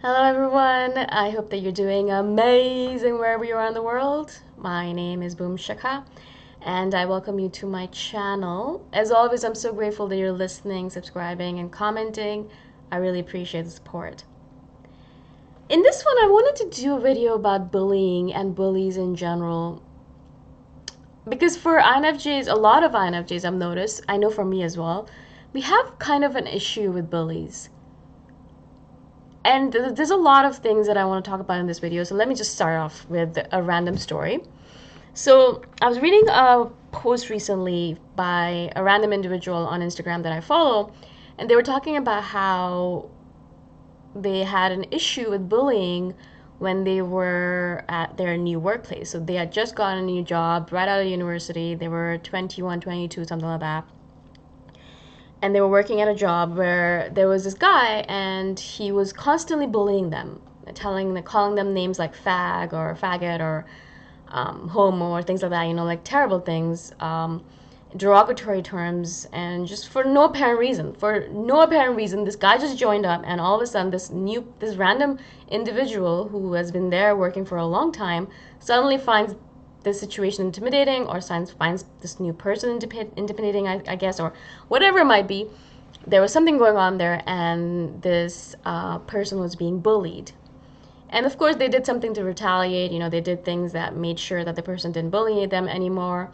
Hello, everyone. I hope that you're doing amazing wherever you are in the world. My name is Boom Shaka, and I welcome you to my channel. As always, I'm so grateful that you're listening, subscribing, and commenting. I really appreciate the support. In this one, I wanted to do a video about bullying and bullies in general. Because for INFJs, a lot of INFJs I've noticed, I know for me as well, we have kind of an issue with bullies. And there's a lot of things that I want to talk about in this video, so let me just start off with a random story. So I was reading a post recently by a random individual on Instagram that I follow, and they were talking about how they had an issue with bullying when they were at their new workplace. So they had just gotten a new job right out of university. They were 21, 22, something like that, and they were working at a job where there was this guy and he was constantly bullying them, calling them names like fag or faggot or homo or things like that, like terrible things, derogatory terms, and just for no apparent reason. For no apparent reason, this guy just joined up, and all of a sudden, this random individual who has been there working for a long time suddenly finds this situation intimidating, or finds this new person intimidating, I guess, or whatever it might be. There was something going on there, and this person was being bullied. And of course, they did something to retaliate. They did things that made sure that the person didn't bully them anymore.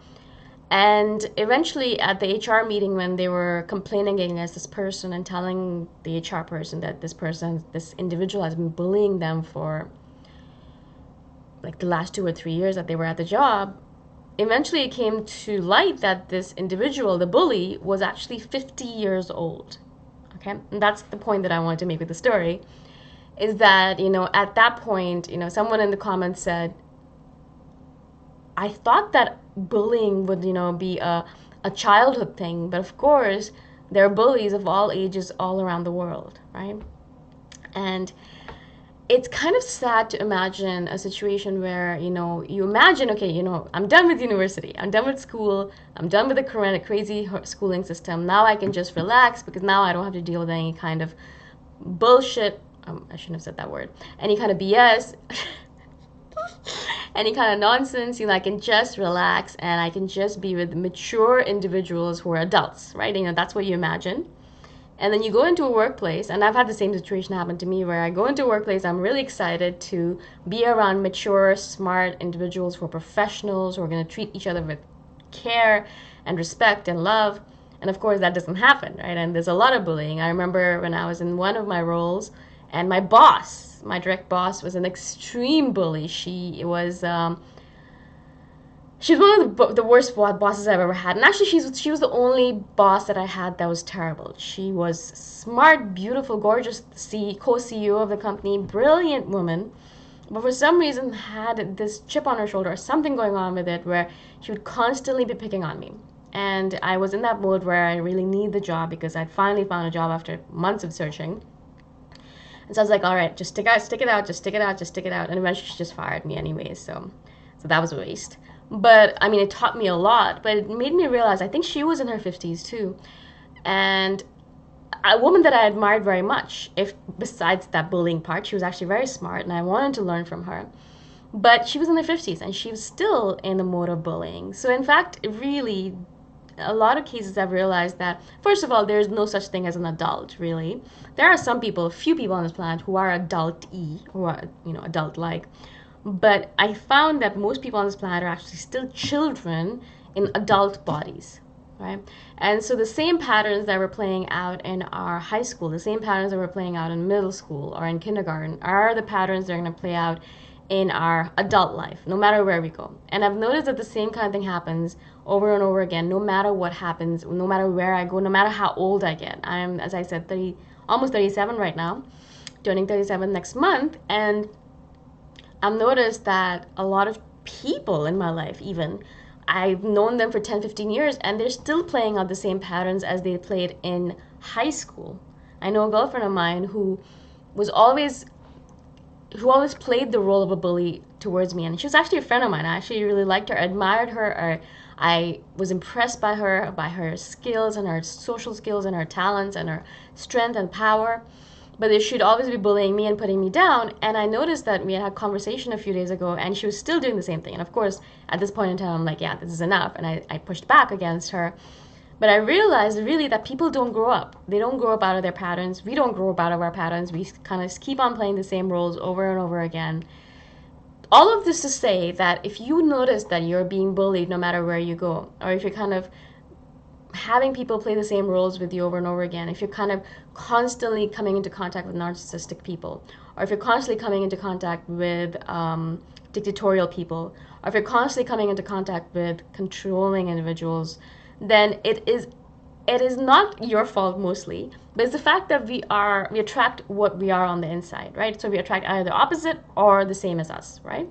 And eventually, at the HR meeting, when they were complaining against this person and telling the HR person that this individual has been bullying them for like the last 2 or 3 years that they were at the job, eventually it came to light that this individual, the bully, was actually 50 years old. Okay? And that's the point that I wanted to make with the story, is that, at that point, someone in the comments said, I thought that bullying would, be a childhood thing, but of course, there are bullies of all ages all around the world, right? And it's kind of sad to imagine a situation where, you imagine, okay, I'm done with university, I'm done with school, I'm done with the crazy schooling system. Now I can just relax because now I don't have to deal with any kind of bullshit. I shouldn't have said that word. Any kind of BS, any kind of nonsense. I can just relax and I can just be with mature individuals who are adults, right? That's what you imagine. And then you go into a workplace, and I've had the same situation happen to me where I go into a workplace, I'm really excited to be around mature, smart individuals who are professionals, who are going to treat each other with care and respect and love. And of course, that doesn't happen, right? And there's a lot of bullying. I remember when I was in one of my roles, and my boss, my direct boss, was an extreme bully. She was one of the worst bosses I've ever had. And actually, she was the only boss that I had that was terrible. She was smart, beautiful, gorgeous co-CEO of the company, brilliant woman, but for some reason had this chip on her shoulder, or something going on with it, where she would constantly be picking on me. And I was in that mode where I really need the job because I'd finally found a job after months of searching. And so I was like, all right, just stick it out, just stick it out, just stick it out. And eventually she just fired me anyways, so that was a waste. But I mean, it taught me a lot, but it made me realize, I think she was in her 50s too. And a woman that I admired very much, if besides that bullying part, she was actually very smart and I wanted to learn from her. But she was in her 50s and she was still in the mode of bullying. So in fact, really, a lot of cases I've realized that, first of all, there's no such thing as an adult, really. There are a few people on this planet who are adult-y, who are, adult-like. But I found that most people on this planet are actually still children in adult bodies, right? And so the same patterns that were playing out in our high school, the same patterns that were playing out in middle school or in kindergarten, are the patterns that are going to play out in our adult life, no matter where we go. And I've noticed that the same kind of thing happens over and over again, no matter what happens, no matter where I go, no matter how old I get. I'm, as I said, almost 37 right now, turning 37 next month, and I've noticed that a lot of people in my life, even, I've known them for 10, 15 years, and they're still playing out the same patterns as they played in high school. I know a girlfriend of mine who always played the role of a bully towards me, and she was actually a friend of mine. I actually really liked her, admired her. I was impressed by her skills and her social skills and her talents and her strength and power. but they should always be bullying me and putting me down. And I noticed that we had a conversation a few days ago, and she was still doing the same thing. And of course, at this point in time, I'm like, yeah, this is enough. And I pushed back against her. But I realized really that people don't grow up. They don't grow up out of their patterns. We don't grow up out of our patterns. We kind of keep on playing the same roles over and over again. All of this to say that if you notice that you're being bullied no matter where you go, or if you're kind of having people play the same roles with you over and over again, if you're kind of constantly coming into contact with narcissistic people, or if you're constantly coming into contact with dictatorial people, or if you're constantly coming into contact with controlling individuals, then it is not your fault mostly, but it's the fact that we attract what we are on the inside, right? So we attract either the opposite or the same as us, right?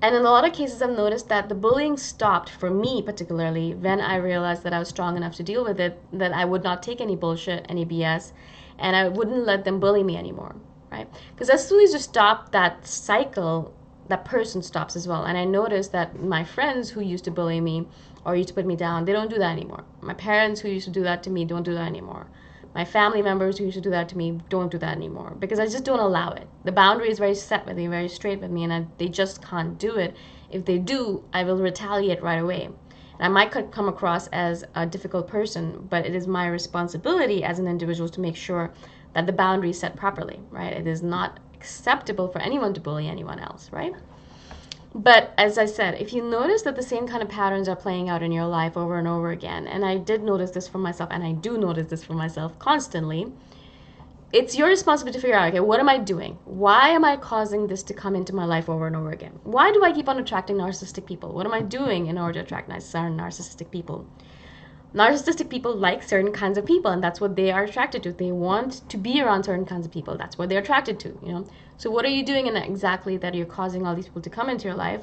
And in a lot of cases, I've noticed that the bullying stopped for me, particularly when I realized that I was strong enough to deal with it, that I would not take any bullshit, any BS, and I wouldn't let them bully me anymore, right? Because as soon as you stop that cycle, that person stops as well. And I noticed that my friends who used to bully me or used to put me down, they don't do that anymore. My parents who used to do that to me don't do that anymore. My family members who used to do that to me don't do that anymore because I just don't allow it. The boundary is very set with me, very straight with me, and they just can't do it. If they do, I will retaliate right away. And I might come across as a difficult person, but it is my responsibility as an individual to make sure that the boundary is set properly, right? It is not acceptable for anyone to bully anyone else, right? But as I said, if you notice that the same kind of patterns are playing out in your life over and over again, and I did notice this for myself, and I do notice this for myself constantly, it's your responsibility to figure out, okay, what am I doing? Why am I causing this to come into my life over and over again? Why do I keep on attracting narcissistic people? What am I doing in order to attract narcissistic people? Narcissistic people like certain kinds of people, and that's what they are attracted to. They want to be around certain kinds of people. That's what they're attracted to, you know. So what are you doing in exactly that you're causing all these people to come into your life?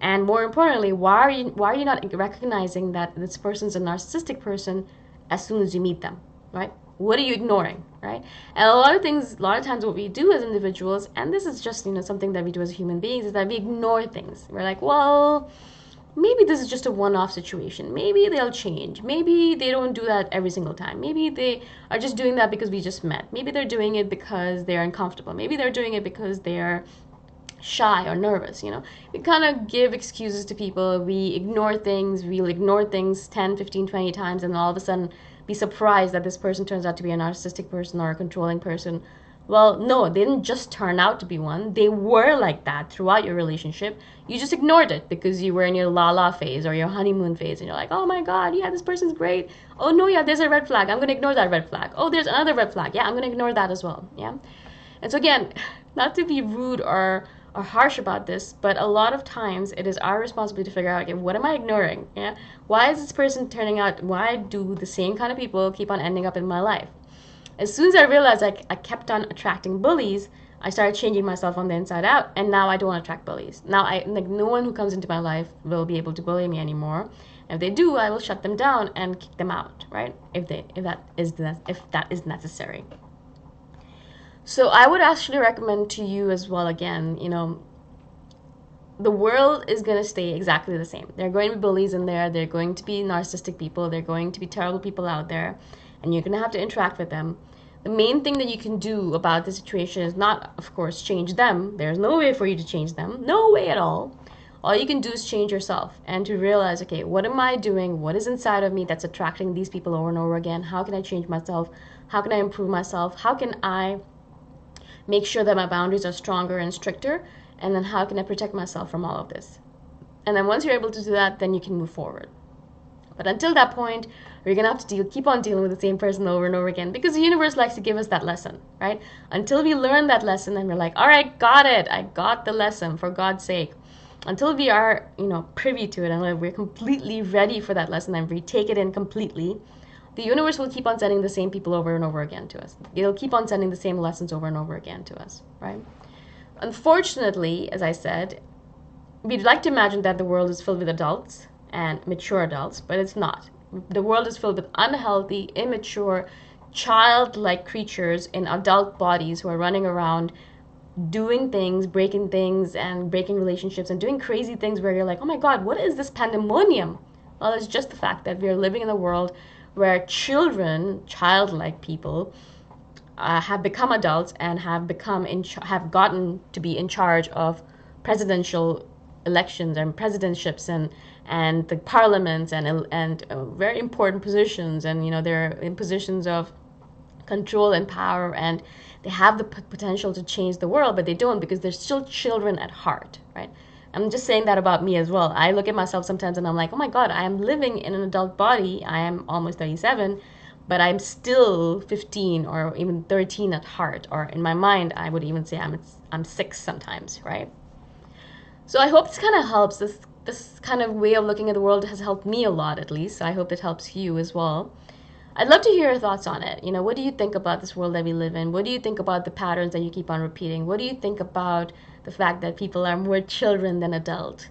And more importantly, why are you not recognizing that this person's a narcissistic person as soon as you meet them, right? What are you ignoring, right? And a lot of times what we do as individuals, and this is just, you know, something that we do as human beings, is that we ignore things. We're like, well, maybe this is just a one-off situation. Maybe they'll change. Maybe they don't do that every single time. Maybe they are just doing that because we just met. Maybe they're doing it because they're uncomfortable. Maybe they're doing it because they're shy or nervous, you know. We kind of give excuses to people. We ignore things. We'll ignore things 10, 15, 20 times, and all of a sudden be surprised that this person turns out to be a narcissistic person or a controlling person. Well, no, they didn't just turn out to be one. They were like that throughout your relationship. You just ignored it because you were in your la-la phase or your honeymoon phase. And you're like, oh my God, yeah, this person's great. Oh no, yeah, there's a red flag. I'm going to ignore that red flag. Oh, there's another red flag. Yeah, I'm going to ignore that as well. Yeah. And so again, not to be rude or harsh about this, but a lot of times it is our responsibility to figure out, okay, what am I ignoring? Yeah. Why is this person turning out? Why do the same kind of people keep on ending up in my life? As soon as I realized I kept on attracting bullies, I started changing myself on the inside out, and now I don't attract bullies. Now, no one who comes into my life will be able to bully me anymore. And if they do, I will shut them down and kick them out, right? If that is necessary. So I would actually recommend to you as well, again, you know, the world is going to stay exactly the same. There are going to be bullies in there. There are going to be narcissistic people. There are going to be terrible people out there. And you're going to have to interact with them. The main thing that you can do about the situation is not, of course, change them. There's no way for you to change them. No way at all. All you can do is change yourself and to realize, okay, what am I doing? What is inside of me that's attracting these people over and over again? How can I change myself? How can I improve myself? How can I make sure that my boundaries are stronger and stricter? And then how can I protect myself from all of this? And then once you're able to do that, then you can move forward. But until that point, you're going to have to keep on dealing with the same person over and over again because the universe likes to give us that lesson, right? Until we learn that lesson and we're like, all right, got it. I got the lesson, for God's sake. Until we are, you know, privy to it and we're completely ready for that lesson and we take it in completely, the universe will keep on sending the same people over and over again to us. It'll keep on sending the same lessons over and over again to us, right? Unfortunately, as I said, we'd like to imagine that the world is filled with adults and mature adults, but it's not. The world is filled with unhealthy, immature, childlike creatures in adult bodies who are running around doing things, breaking things, and breaking relationships and doing crazy things where you're like, oh my God, what is this pandemonium? Well, it's just the fact that we're living in a world where children, childlike people, have become adults and have gotten to be in charge of presidential elections and presidentships and the parliaments and very important positions, and they're in positions of control and power, and they have the potential to change the world, but they don't because they're still children at heart, right? I'm just saying that about me as well. I look at myself sometimes and I'm like, oh my God, I am living in an adult body. I am almost 37, but I'm still 15 or even 13 at heart. Or in my mind, I would even say I'm 6 sometimes, right? So I hope this kind of helps. This kind of way of looking at the world has helped me a lot, at least. So I hope it helps you as well. I'd love to hear your thoughts on it. What do you think about this world that we live in? What do you think about the patterns that you keep on repeating? What do you think about the fact that people are more children than adult?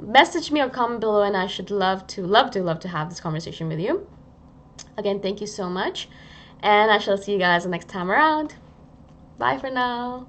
Message me or comment below, and I should love to have this conversation with you. Again, thank you so much, and I shall see you guys the next time around. Bye for now.